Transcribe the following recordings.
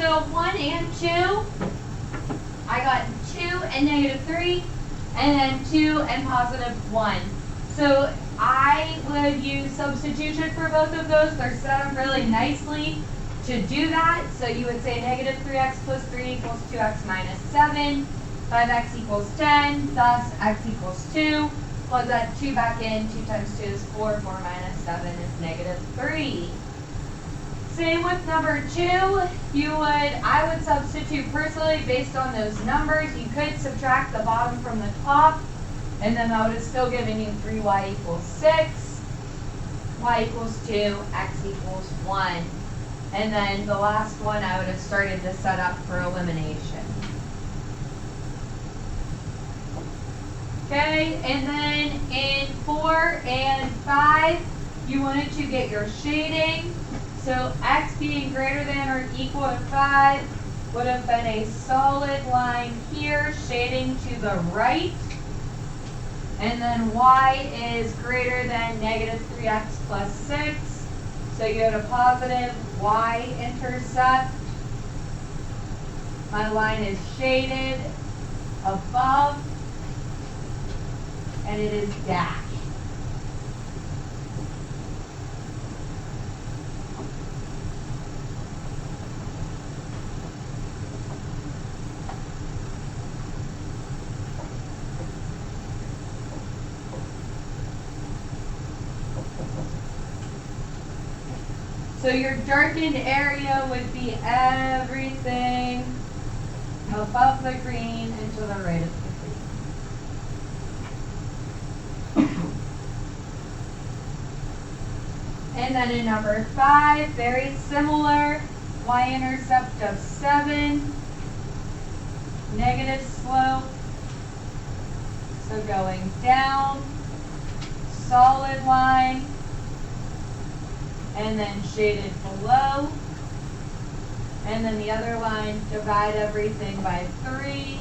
So 1 and 2, I got 2 and negative 3, and then 2 and positive 1. So I would use substitution for both of those. They're set up really nicely to do that. So you would say negative 3x plus 3 equals 2x minus 7, 5x equals 10, thus x equals 2. Plug that 2 back in, 2 times 2 is 4, 4 minus 7 is negative 3. Same with number 2, I would substitute personally based on those numbers. You could subtract the bottom from the top, and then that would have still given you 3y equals 6, y equals 2, x equals 1. And then the last one I would have started to set up for elimination. Okay, and then in 4 and 5, you wanted to get your shading. So x being greater than or equal to 5 would have been a solid line here, shading to the right. And then y is greater than negative 3x plus 6. So you had a positive y-intercept. My line is shaded above, and it is dashed. So your darkened area would be everything above the green and to the right of the green. And then in number 5, very similar, y-intercept of 7, negative slope, so going down, solid line, and then shaded below. And then the other line, divide everything by 3.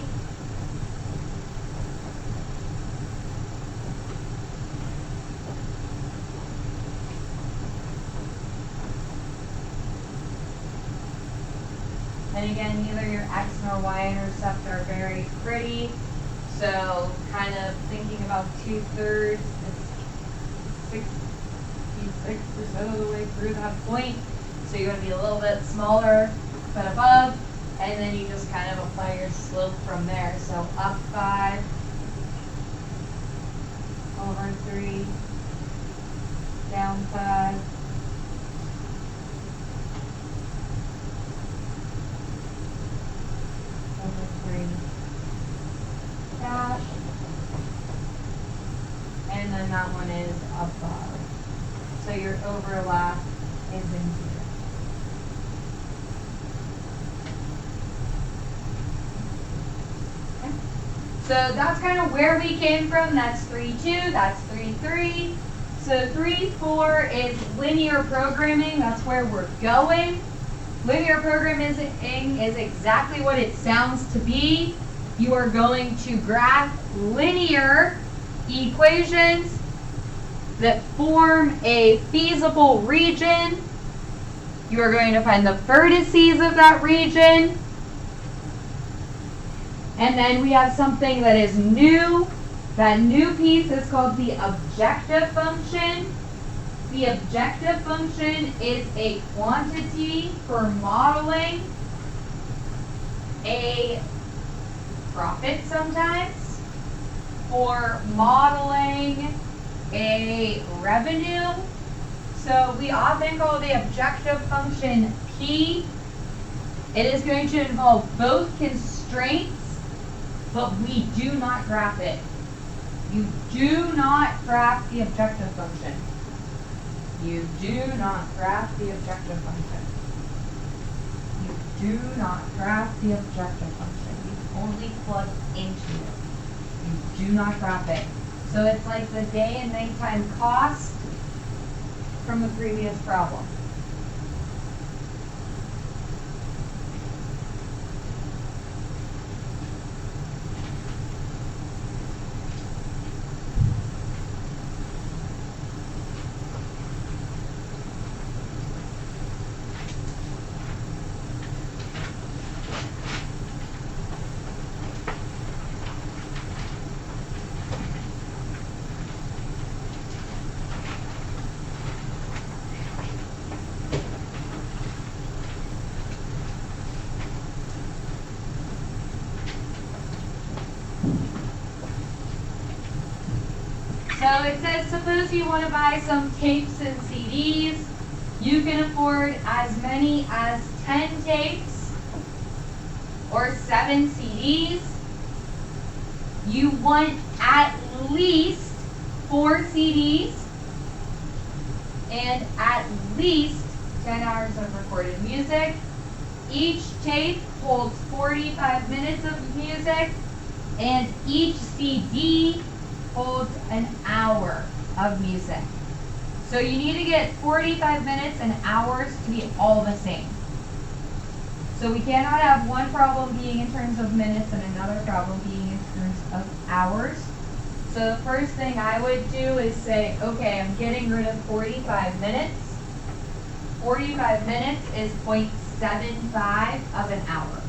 And again, neither your x nor y-intercept are very pretty. So kind of thinking about 2/3, it's 66% of the way through that point. So you're going to be a little bit smaller than above, and then you just kind of apply your slope from there. So up 5 over 3, down 5. Over 3, dash. And then that one is above. So your overlap is in here. Okay. So that's kind of where we came from. That's 3-2, that's 3-3. So 3-4 is linear programming. That's where we're going. Linear programming is exactly what it sounds to be. You are going to graph linear equations that form a feasible region. You are going to find the vertices of that region. And then we have something that is new. That new piece is called the objective function. The objective function is a quantity for modeling a profit sometimes, for modeling a revenue. So we often call the objective function P. It is going to involve both constraints, but we do not graph it. You do not graph the objective function. You do not graph the objective function. You do not graph the objective function. You only plug into it. You do not graph it. So it's like the day and nighttime cost from the previous problem. it says, suppose you want to buy some tapes and CDs. You can afford as many as 10 tapes or 7 CDs. You want at least 4 CDs and at least 10 hours of recorded music. Each tape holds 45 minutes of music, and each CD holds an hour of music. So you need to get 45 minutes and hours to be all the same. So we cannot have one problem being in terms of minutes and another problem being in terms of hours. So the first thing I would do is say, okay, I'm getting rid of 45 minutes. 45 minutes is 0.75 of an hour.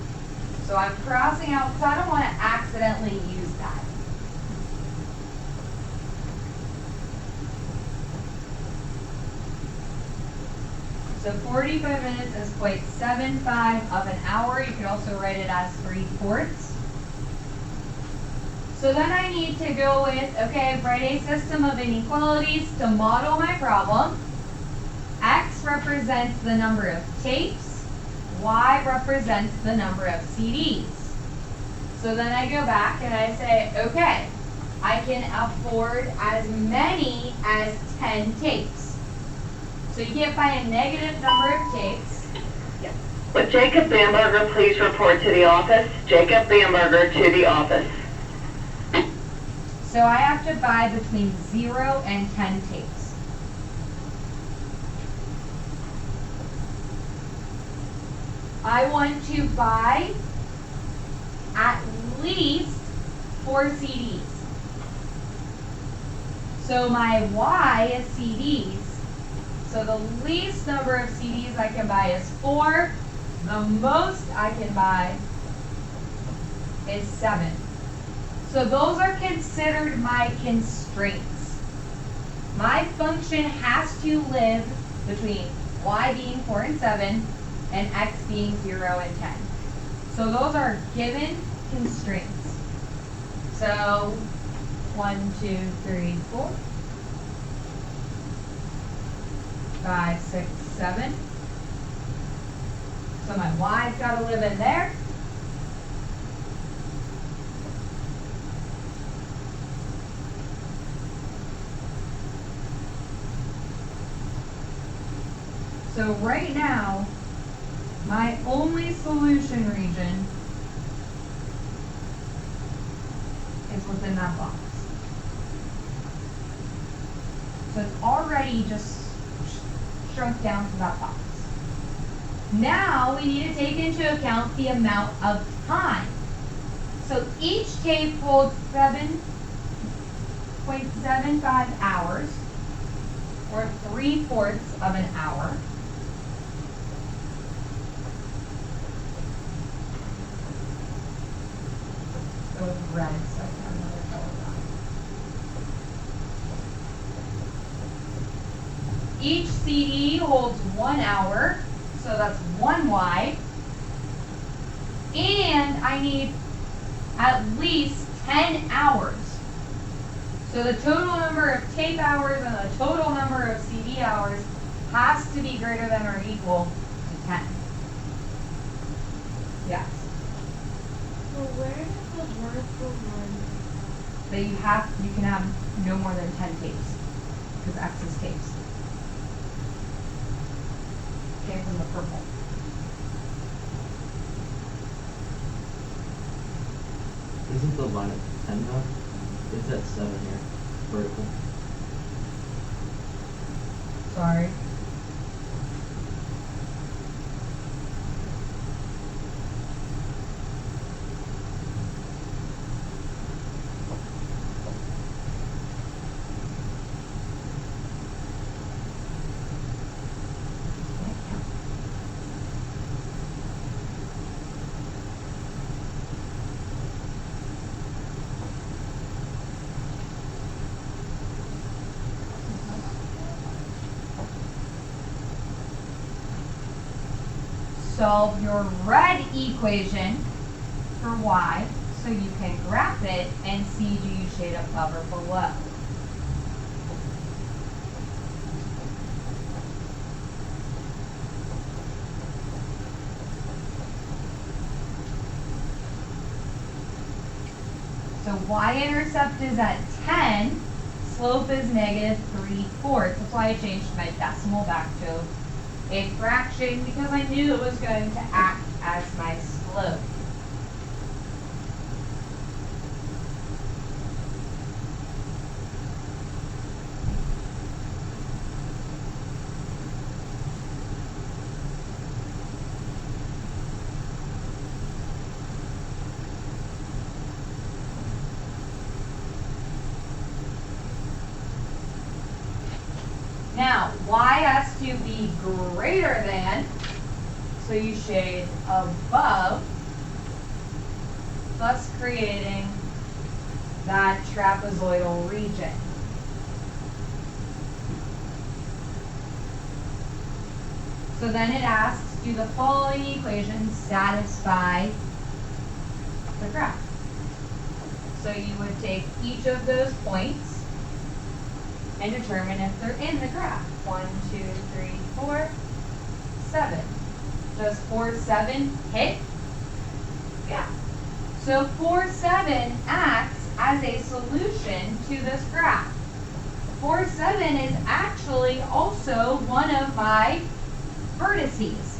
So I'm crossing out because I don't want to accidentally use that. So 45 minutes is 0.75 of an hour. You could also write it as 3/4. So then I need to go with, okay, write a system of inequalities to model my problem. X represents the number of tapes. Y represents the number of CDs. So then I go back and I say, okay, I can afford as many as 10 tapes. So you can't buy a negative number of tapes. Would Jacob Bamberger please report to the office? Jacob Bamberger to the office. So I have to buy between 0 and 10 tapes. I want to buy at least 4 CDs. So my Y is CDs. So the least number of CDs I can buy is 4. The most I can buy is 7. So those are considered my constraints. My function has to live between Y being 4 and 7 and X being 0 and 10. So those are given constraints. So 1, 2, 3, 4, 5, 6, 7. So my Y's got to live in there. So right now, my only solution region is within that box. So it's already just shrunk down to that box. Now we need to take into account the amount of time. So each tape holds 7.75 hours, or 3/4 of an hour. Go with red so I can have another color line. Each CD holds 1 hour, so that's 1 Y. And I need at least 10 hours. So the total number of tape hours and the total number of CD hours has to be greater than or equal to 10. Yes. So where does the vertical run? That you can have no more than 10 tapes, because X is tapes. Came from the purple. Isn't the line at 10 now? It's at 7 here, vertical. Sorry. Solve your red equation for Y so you can graph it and see do you shade above or below. So y-intercept is at 10, slope is negative 3/4. That's why I changed my decimal back to a fraction, because I knew it was going to act as my slope. Now, y has to be greater than, so you shade above, thus creating that trapezoidal region. So then it asks, do the following equations satisfy the graph? So you would take each of those points and determine if they're in the graph. 1, 2, 3, 4, 7. Does 4, 7 hit? Yeah. So 4, 7 acts as a solution to this graph. 4, 7 is actually also one of my vertices.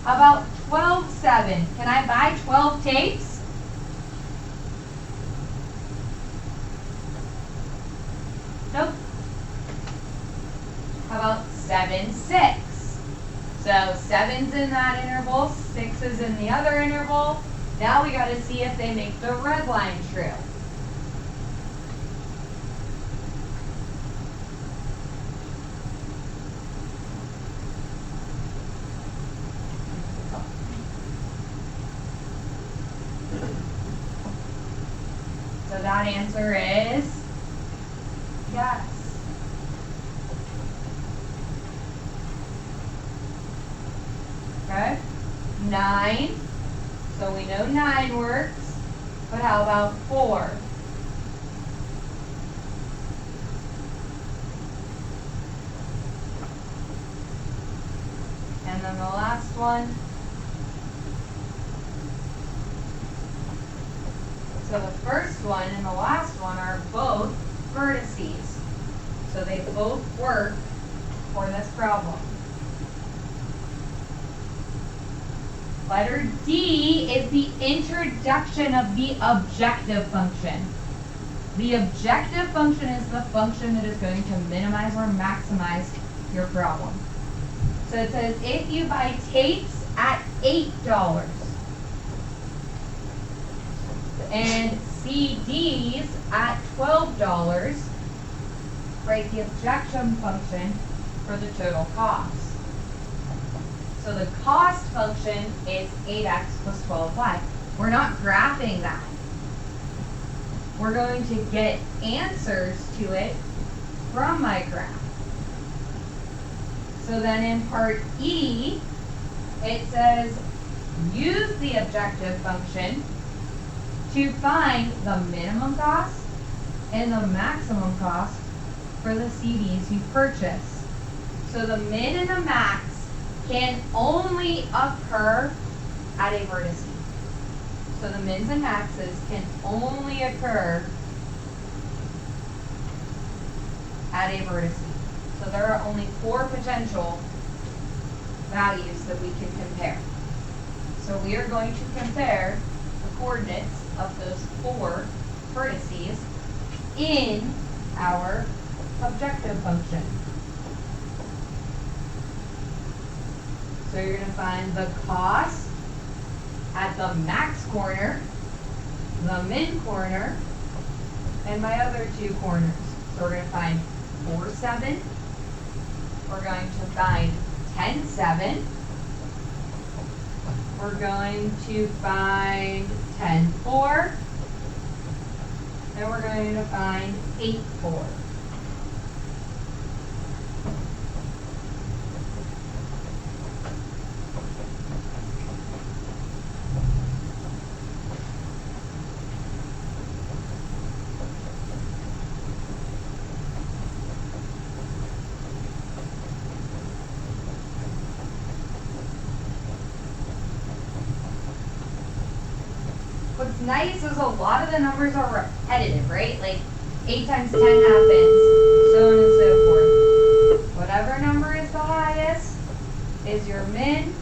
How about 12, 7? Can I buy 12 tapes? Nope. How about 7, 6? So 7's in that interval, 6 is in the other interval. Now we got to see if they make the red line true. So that answer is yes. Okay. 9. So we know 9 works. But how about 4? And then the last one. So the first one and the last one are both vertices. So they both work for this problem. Letter D is the introduction of the objective function. The objective function is the function that is going to minimize or maximize your problem. So it says if you buy tapes at $8 and CDs at $12, write the objection function for the total cost. So the cost function is 8x plus 12y. We're not graphing that. We're going to get answers to it from my graph. So then in part E, it says use the objective function to find the minimum cost and the maximum cost for the CDs you purchase. So the min and the max can only occur at a vertice. So the mins and maxes can only occur at a vertice. So there are only 4 potential values that we can compare. So we are going to compare the coordinates of those 4 vertices in our objective function. So you're going to find the cost at the max corner, the min corner, and my other 2 corners. So we're going to find 4, 7. We're going to find 10, 7. We're going to find 10, 4. And we're going to find 8, 4. What's nice is a lot of the numbers are repetitive, right? Like 8 times 10 happens, so on and so forth. Whatever number is the highest is your min.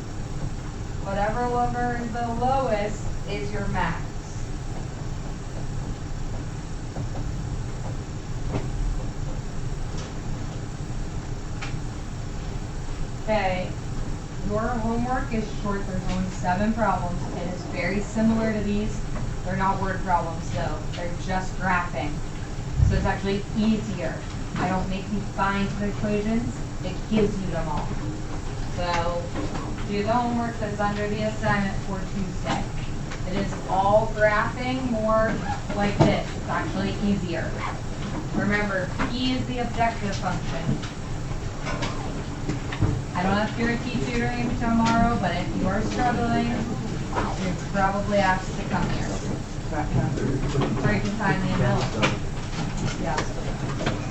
Whatever number is the lowest is your max. Okay, your homework is short. There's only 7 problems. It is very similar to these. They're not word problems though. They're just graphing. So it's actually easier. I don't make you find the equations. It gives you them all. So do the homework that's under the assignment for Tuesday. It is all graphing more like this. It's actually easier. Remember, P is the objective function. I don't have to repeat tutoring tomorrow, but if you are struggling, you're probably asked to come here. Or you can find me in Mill. Yeah.